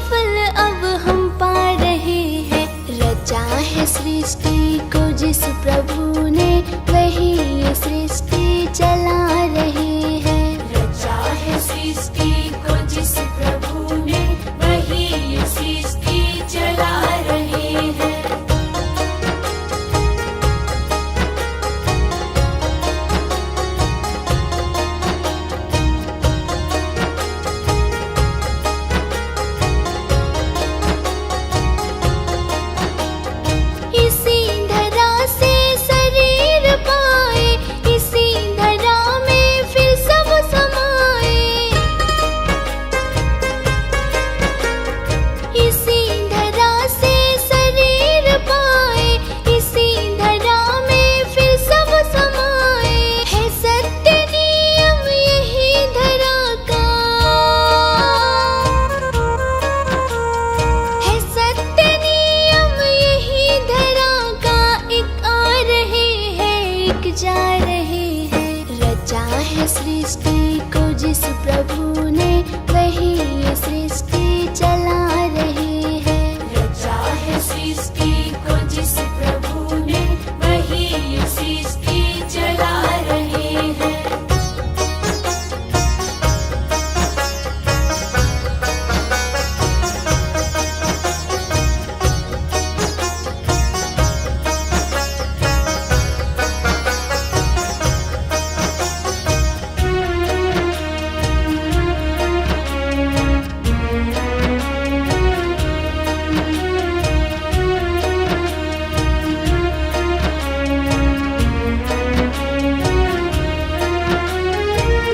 फल अब हम पा रहे हैं। रचा है सृष्टि को जिस प्रभु ने, वही ये सृष्टि चला रहे हैं। रचा है सृष्टि को जिस प्रभु ने, वही ये सृष्टि चला रहे हैं। इसी धरा से शरीर पाए, इसी धरा में फिर सब समाए। इसी धरा से शरीर पाए, इसी धरा में फिर सब समाए। है सत्य नियम यही धरा का, है सत्य नियम यही धरा का। एक आ रहे हैं, एक जा रहे हैं। रचा है सृष्टि को जिस प्रभु ने, वही ये सृष्टि चला रहे हैं। रचा है सृष्टि को जिस प्रभु ने, वही ये सृष्टि चला रहे हैं।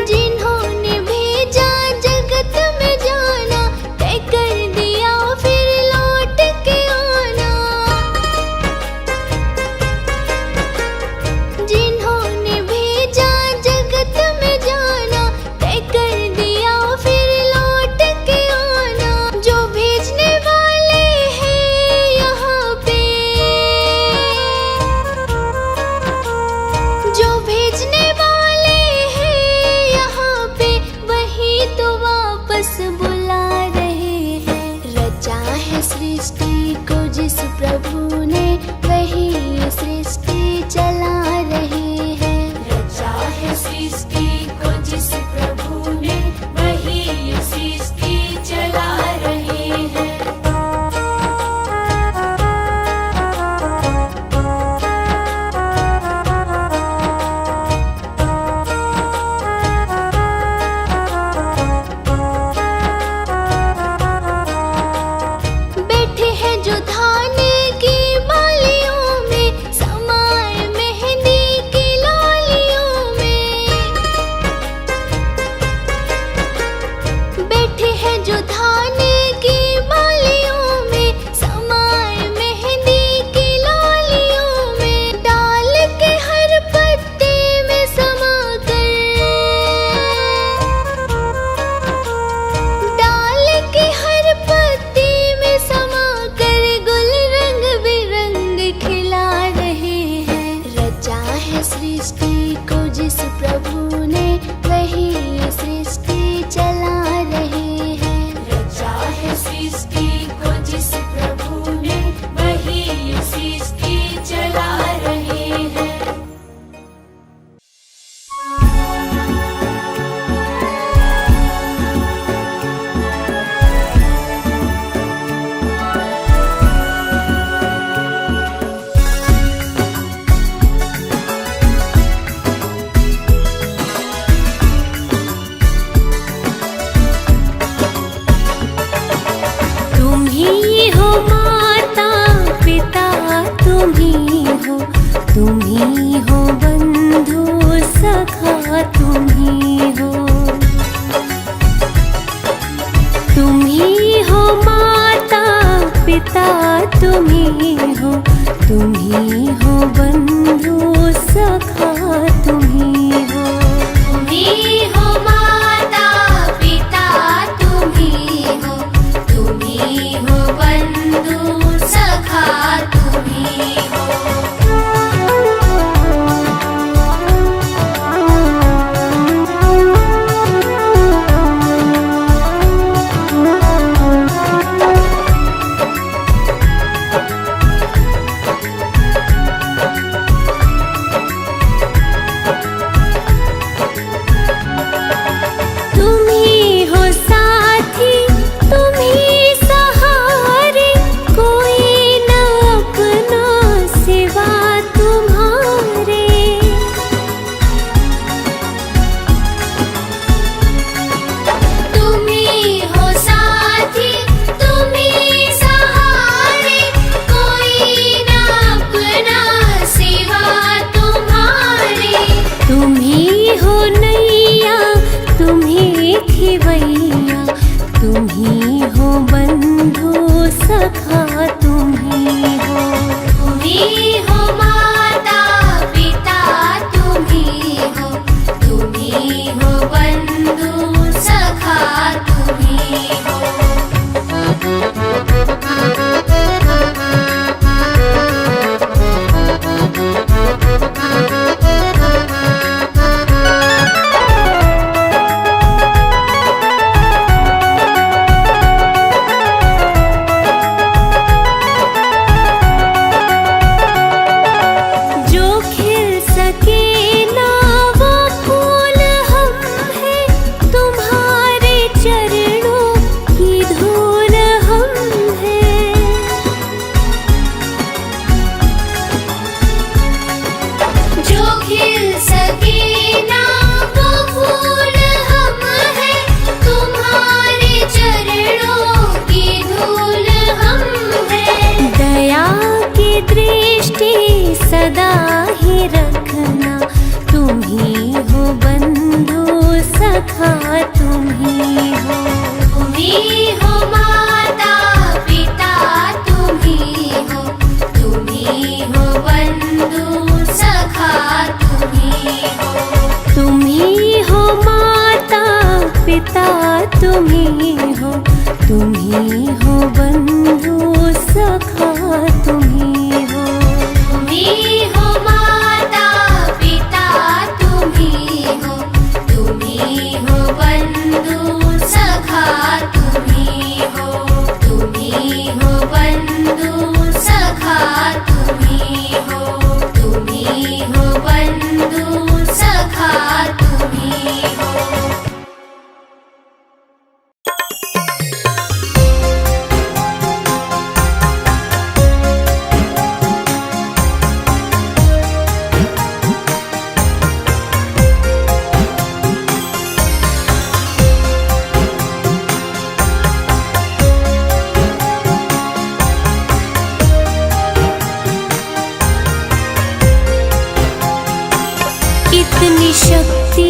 जिन्होंने भेजा जगत में जाना, तय कर दिया फिर लौट के आना। जिन्होंने भेजा जगत में जाना, तय कर दिया फिर लौट के आना। जो भेजने वाले हैं यहाँ पे, जो भेजने वाले हैं यहाँ पे, वही तो वापस बुला रहे हैं। रचा है सृष्टि को जिस प्रभु ने, वही ये सृष्टि चला रहे हैं। रचा है सृष्टि को जिस प्रभु ने, वही ये सृष्टि चला रहे हैं। बैठे हैं जो धान की बालियों में, समाए मेहंदी की लालियों में। बैठे हैं जो धान की बालियों में, समाए मेहंदी की लालियों में। डाल के हर पत्ते में समाकर, डाल के हर पत्ते में समाकर, गुल रंग बिरंग खिला रहे हैं। रचा है सृष्टि को जिस प्रभु ने, वही ये सृष्टि चला रहे हैं। रचा है सृष्टि को जिस प्रभु ने, वही ये सृष्टि चला रहे हैं। तुम ही हो माता पिता, तुम ही हो, तुम ही हो बंधु सखा, तुम ही हो। तुम ही हो माता पिता, तुम ही हो, तुम ही हो बंधु सखा, तुम ही हो। तुम ही हो माता पिता, तुम ही हो, तुम ही हो बंधु सखा, तुम ही हो। ही हो बंधु सखा तुम्ही हो। तुम्ही हो माता पिता तुम्ही हो बंधु सखा तुम्ही हो बंधु सखा तुम्ही हो बंधु सखा तुम्ही हो। इतनी शक्ति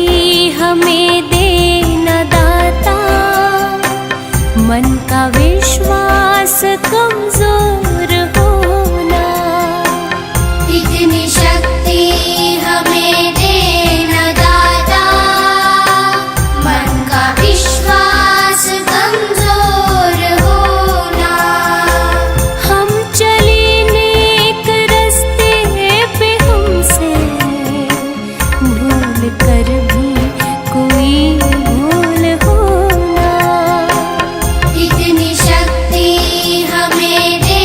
हमें देना दाता, मन का विश्वास कमजोर होना। इतनी शक्ति हमें देना दाता, मन का विश्वास कमजोर होना। हम चले नेक रस्ते पे हमसे भूल कर भी कोई भूल होना। इतनी शक्ति हमें दे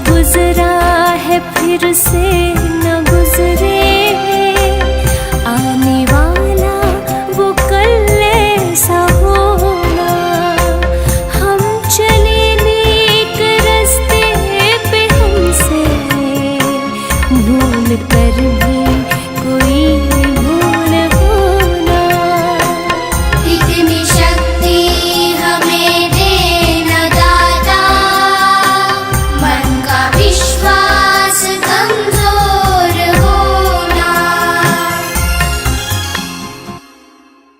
गुजरा है फिर से